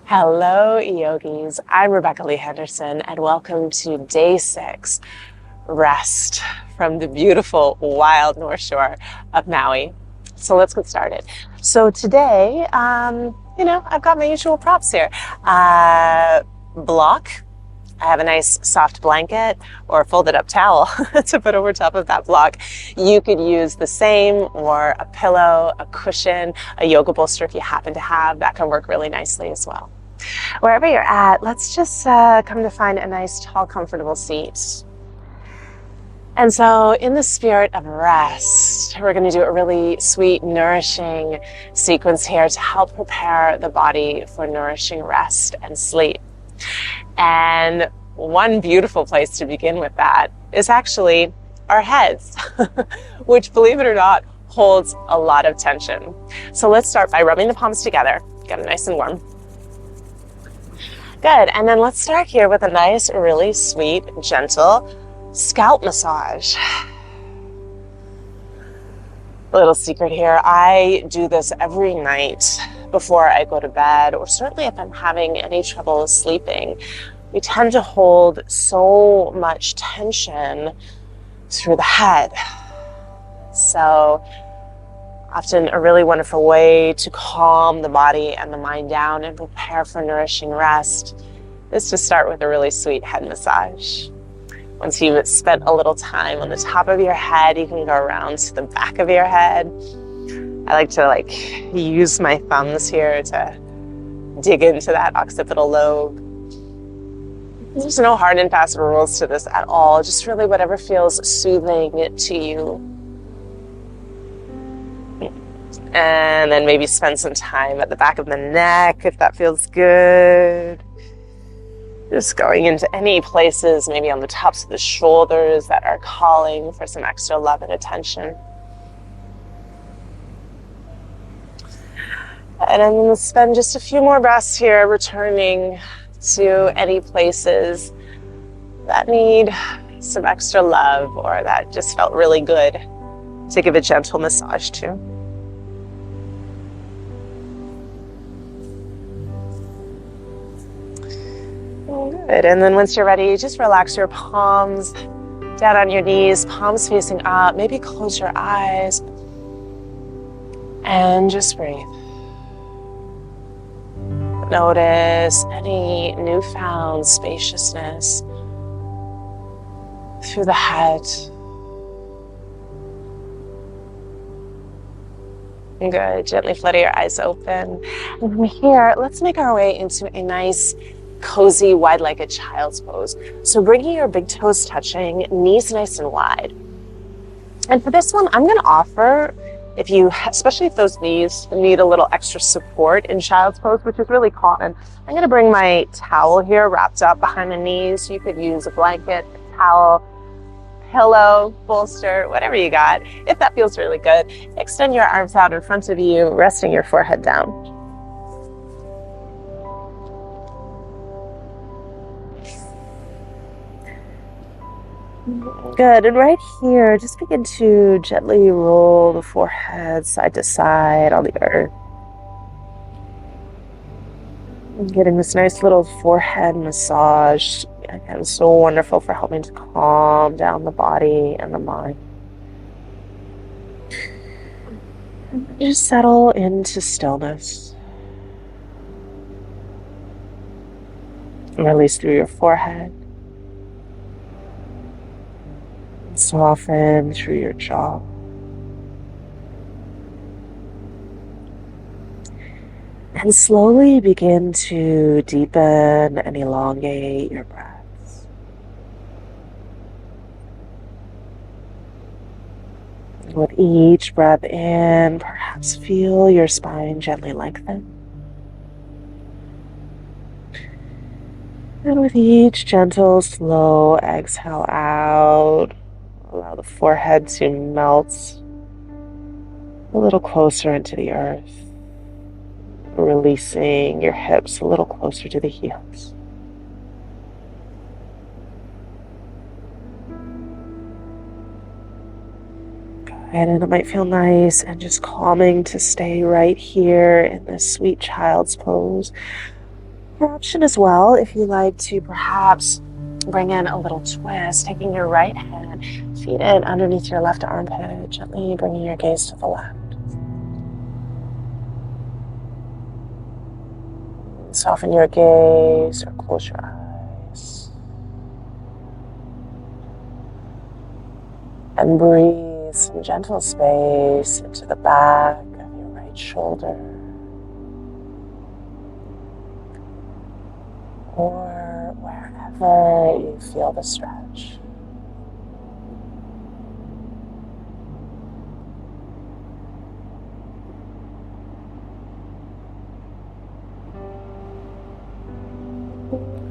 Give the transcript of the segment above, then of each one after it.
Hello, yogis. I'm Rebecca Lee Henderson, and welcome to day 6, rest from the beautiful, wild North Shore of Maui. So let's get started. So today, I've got my usual props here. Block. I have a nice soft blanket or folded up towel to put over top of that block. You could use the same or a pillow, a cushion, a yoga bolster if you happen to have. That can work really nicely as well. Wherever you're at, let's just come to find a nice, tall, comfortable seat. And so in the spirit of rest, we're going to do a really sweet, nourishing sequence here to help prepare the body for nourishing rest and sleep. And one beautiful place to begin with that is actually our heads, which, believe it or not, holds a lot of tension. So let's start by rubbing the palms together, get them nice and warm. Good, and then let's start here with a nice, really sweet, gentle scalp massage. A little secret here, I do this every night before I go to bed, or certainly if I'm having any trouble sleeping. We tend to hold so much tension through the head. So often a really wonderful way to calm the body and the mind down and prepare for nourishing rest is to start with a really sweet head massage. Once you've spent a little time on the top of your head, you can go around to the back of your head. I like to use my thumbs here to dig into that occipital lobe. There's no hard and fast rules to this at all, just really whatever feels soothing to you. And then maybe spend some time at the back of the neck if that feels good. Just going into any places, maybe on the tops of the shoulders that are calling for some extra love and attention. And then we'll spend just a few more breaths here, returning to any places that need some extra love or that just felt really good to give a gentle massage to. Good, and then once you're ready, just relax your palms down on your knees, palms facing up, maybe close your eyes, and just breathe. Notice any newfound spaciousness through the head. Good, gently flutter your eyes open. And from here, let's make our way into a nice, cozy, wide-legged child's pose. So bringing your big toes touching, knees nice and wide. And for this one, I'm going to offer, especially if those knees need a little extra support in child's pose, which is really common, I'm going to bring my towel here wrapped up behind the knees. You could use a blanket, a towel, pillow, bolster, whatever you got. If that feels really good, extend your arms out in front of you, resting your forehead down. Good, and right here, just begin to gently roll the forehead side to side on the earth. And getting this nice little forehead massage. Again, so wonderful for helping to calm down the body and the mind. And just settle into stillness. And release through your forehead. Soften through your jaw. And slowly begin to deepen and elongate your breaths. With each breath in, perhaps feel your spine gently lengthen. And with each gentle, slow exhale out, allow the forehead to melt a little closer into the earth, releasing your hips a little closer to the heels. Good, and it might feel nice and just calming to stay right here in this sweet child's pose Your option as well, if you like to perhaps bring in a little twist, taking your right hand, feed it underneath your left armpit, gently bringing your gaze to the left. Soften your gaze or close your eyes. And breathe some gentle space into the back of your right shoulder. Or wherever you feel the stretch.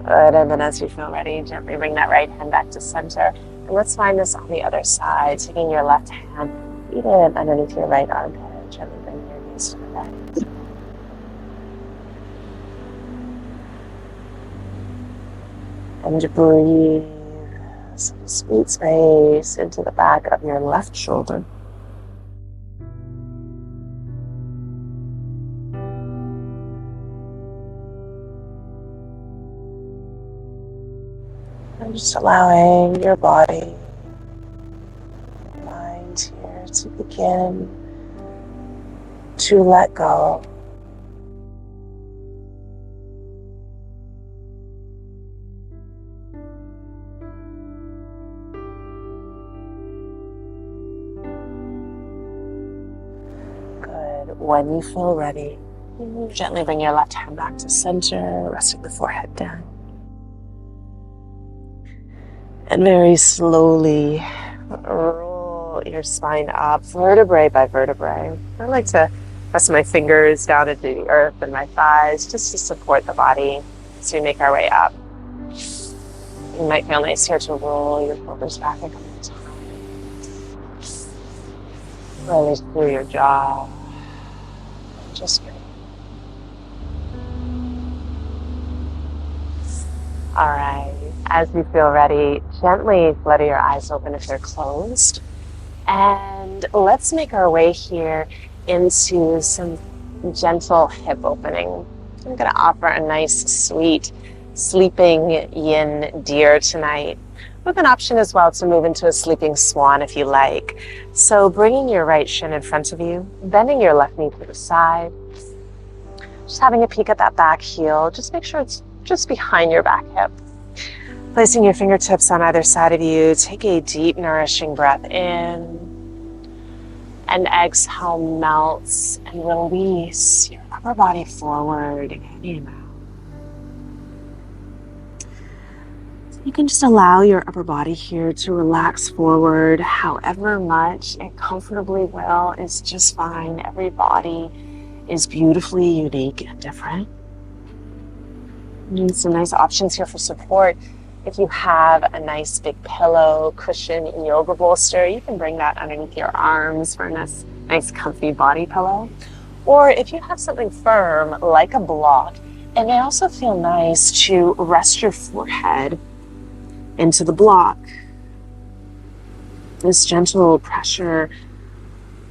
Good, and then as you feel ready, gently bring that right hand back to center. And let's find this on the other side, taking your left hand, feed it underneath your right armpit, gently bring your knees to the right. And breathe some sweet space into the back of your left shoulder. And just allowing your body, mind here to begin to let go. Good. When you feel ready, gently bring your left hand back to center, resting the forehead down. And very slowly roll your spine up, vertebrae by vertebrae. I like to press my fingers down into the earth and my thighs just to support the body as we make our way up. It might feel nice here to roll your shoulders back a couple of times. Release through your jaw. Just good. All right. As you feel ready, gently flutter your eyes open if they're closed. And let's make our way here into some gentle hip opening. I'm going to offer a nice, sweet, sleeping yin deer tonight, with an option as well to move into a sleeping swan if you like. So bringing your right shin in front of you, bending your left knee to the side, just having a peek at that back heel. Just make sure it's just behind your back hip. Placing your fingertips on either side of you, take a deep, nourishing breath in, and exhale, melts and release your upper body forward and out. You can just allow your upper body here to relax forward however much it comfortably will. Is just fine. Every body is beautifully unique and different. And some nice options here for support. If you have a nice big pillow, cushion, yoga bolster, you can bring that underneath your arms for a nice comfy body pillow. Or if you have something firm like a block, it may also feel nice to rest your forehead into the block. This gentle pressure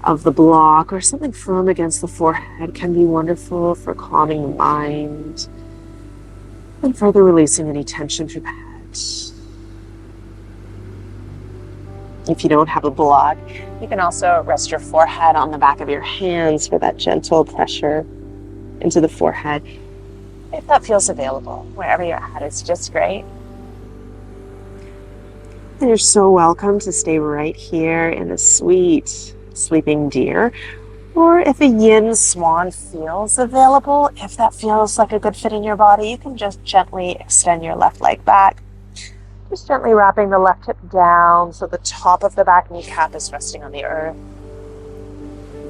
of the block or something firm against the forehead can be wonderful for calming the mind and further releasing any tension through the head. If you don't have a block, you can also rest your forehead on the back of your hands for that gentle pressure into the forehead. If that feels available, wherever you're at, it's just great. And you're so welcome to stay right here in the sweet sleeping deer. Or if a yin swan feels available, if that feels like a good fit in your body, you can just gently extend your left leg back. Just gently wrapping the left hip down so the top of the back kneecap is resting on the earth.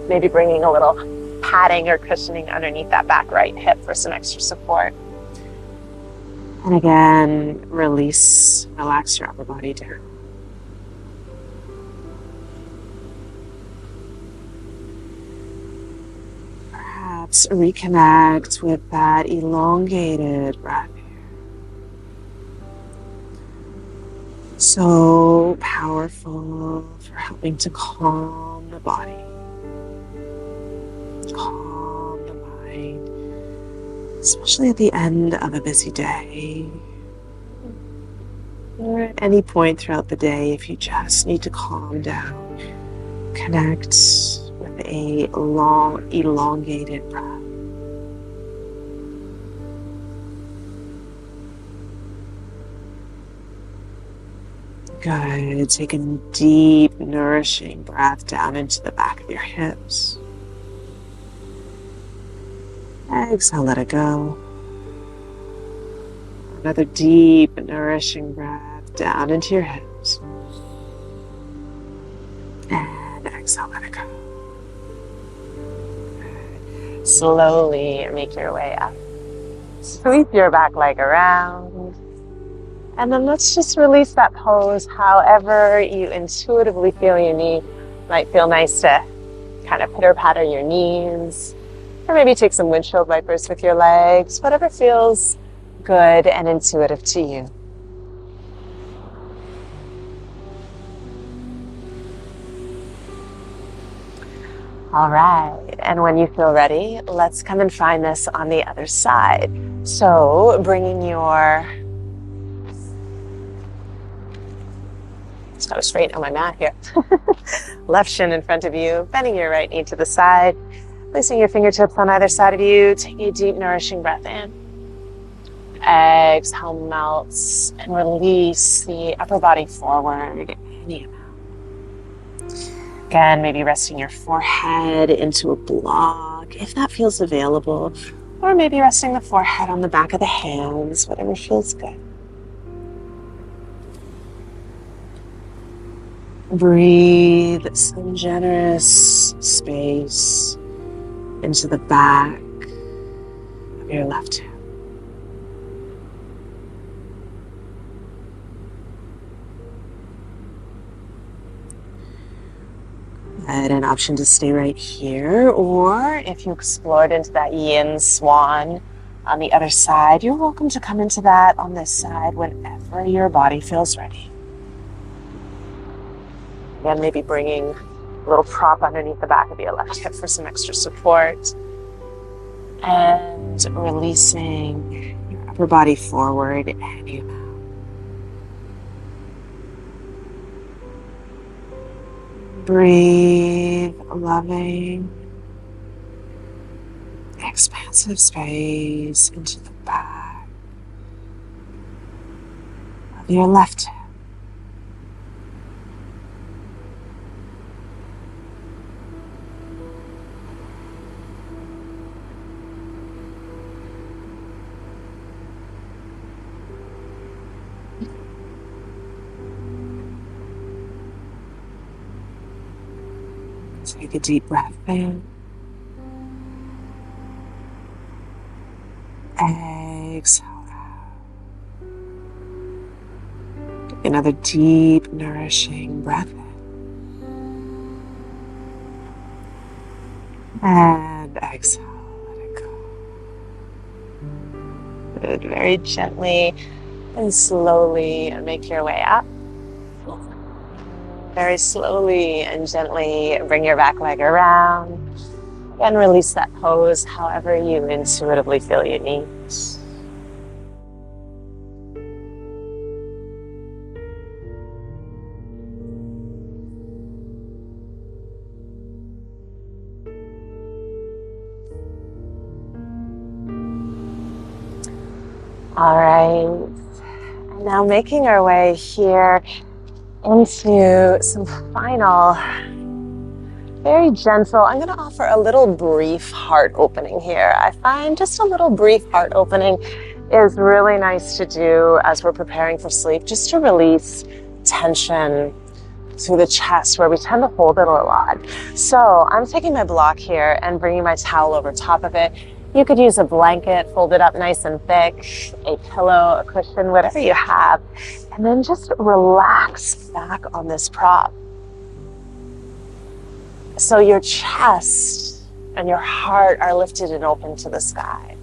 Maybe bringing a little padding or cushioning underneath that back right hip for some extra support. And again, release, relax your upper body down. Perhaps reconnect with that elongated breath. So powerful for helping to calm the body, calm the mind, especially at the end of a busy day, or at any point throughout the day if you just need to calm down, connect with a long, elongated breath. Good. Take a deep, nourishing breath down into the back of your hips. Exhale, let it go. Another deep, nourishing breath down into your hips. And exhale, let it go. Good. Slowly make your way up. Sweep your back leg around. And then let's just release that pose however you intuitively feel you need. Might feel nice to kind of pitter-patter your knees, or maybe take some windshield wipers with your legs, whatever feels good and intuitive to you. All right, and when you feel ready, let's come and find this on the other side. So bringing your, just gotta straighten on my mat here. Left shin in front of you, bending your right knee to the side, placing your fingertips on either side of you. Take a deep, nourishing breath in. Exhale, melts and release the upper body forward. Any amount. Again, maybe resting your forehead into a block, if that feels available, or maybe resting the forehead on the back of the hands, whatever feels good. Breathe some generous space into the back of your left hip. And an option to stay right here, or if you explored into that yin swan on the other side, you're welcome to come into that on this side whenever your body feels ready. Again, maybe bringing a little prop underneath the back of your left hip for some extra support. And releasing your upper body forward and you out. Breathe, loving, expansive space into the back of your left hip. Take a deep breath in. Exhale out. Take another deep, nourishing breath in. And exhale, let it go. Good. Very gently and slowly make your way up. Very slowly and gently bring your back leg around and release that pose however you intuitively feel you need. All right, and now making our way here into some final, very gentle, I'm going to offer a little brief heart opening here. I find just a little brief heart opening is really nice to do as we're preparing for sleep, just to release tension through the chest where we tend to hold it a lot. So I'm taking my block here and bringing my towel over top of it. You could use a blanket, fold it up nice and thick, a pillow, a cushion, whatever you have, and then just relax back on this prop. So your chest and your heart are lifted and open to the sky.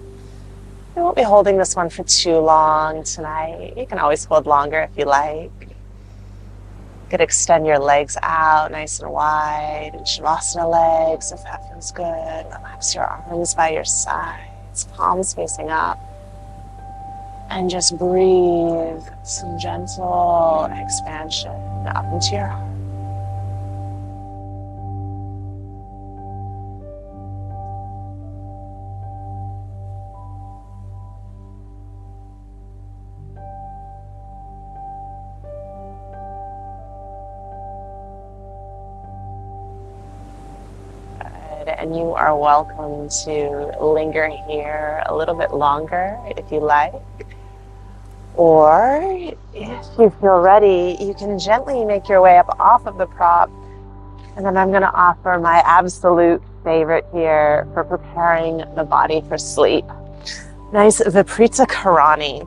We won't be holding this one for too long tonight. You can always hold longer if you like. You could extend your legs out nice and wide, and Shavasana legs if that feels good. Relax your arms by your side. sides, palms facing up. And just breathe some gentle expansion up into your heart. And you are welcome to linger here a little bit longer if you like. Or if you feel ready, you can gently make your way up off of the prop. And then I'm going to offer my absolute favorite here for preparing the body for sleep. Nice Viparita Karani.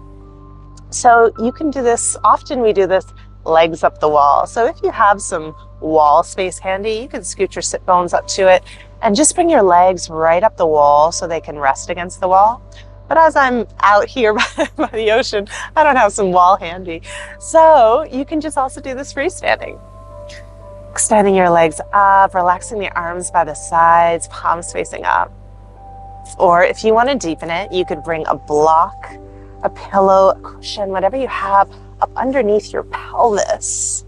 So you can do this, often we do this legs up the wall. So if you have some wall space handy, you can scoot your sit bones up to it and just bring your legs right up the wall so they can rest against the wall. But as I'm out here by the ocean, I don't have some wall handy. So you can just also do this freestanding. Extending your legs up, relaxing the arms by the sides, palms facing up. Or if you want to deepen it, you could bring a block, a pillow, a cushion, whatever you have up underneath your pelvis.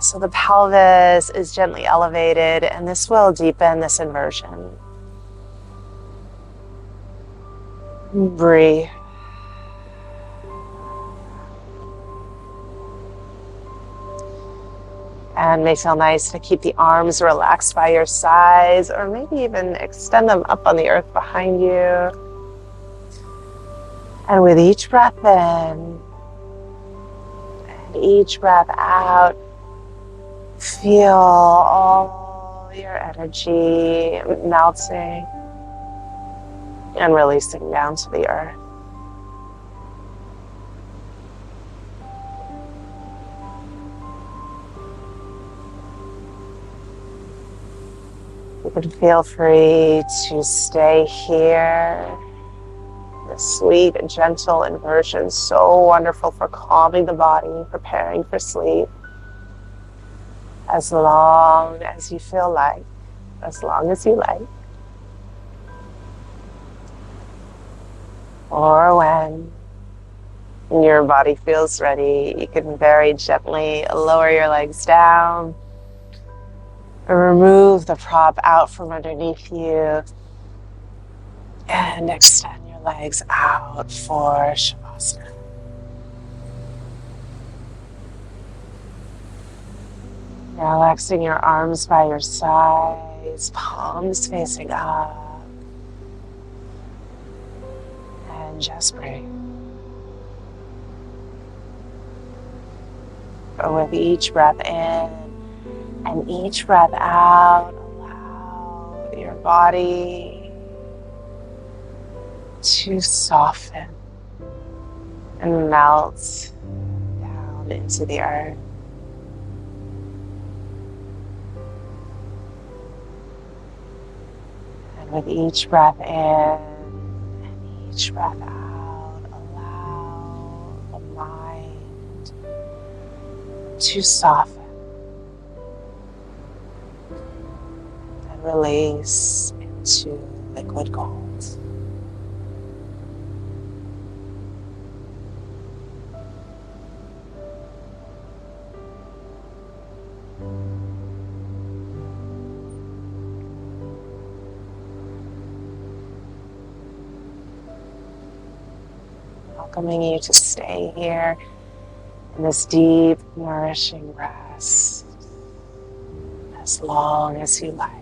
So the pelvis is gently elevated, and this will deepen this inversion. Breathe. And it may feel nice to keep the arms relaxed by your sides, or maybe even extend them up on the earth behind you. And with each breath in and each breath out, feel all your energy melting and releasing down to the earth. You can feel free to stay here. The sweet and gentle inversion, so wonderful for calming the body, preparing for sleep. As long as you feel like, as long as you like. Or when your body feels ready, you can very gently lower your legs down. Remove the prop out from underneath you and extend your legs out for Shavasana. Relaxing your arms by your sides, palms facing up, and just breathe. With each breath in and each breath out, allow your body to soften and melt down into the earth. And with each breath in and each breath out, allow the mind to soften and release into liquid gold. Welcoming you to stay here in this deep, nourishing rest as long as you like.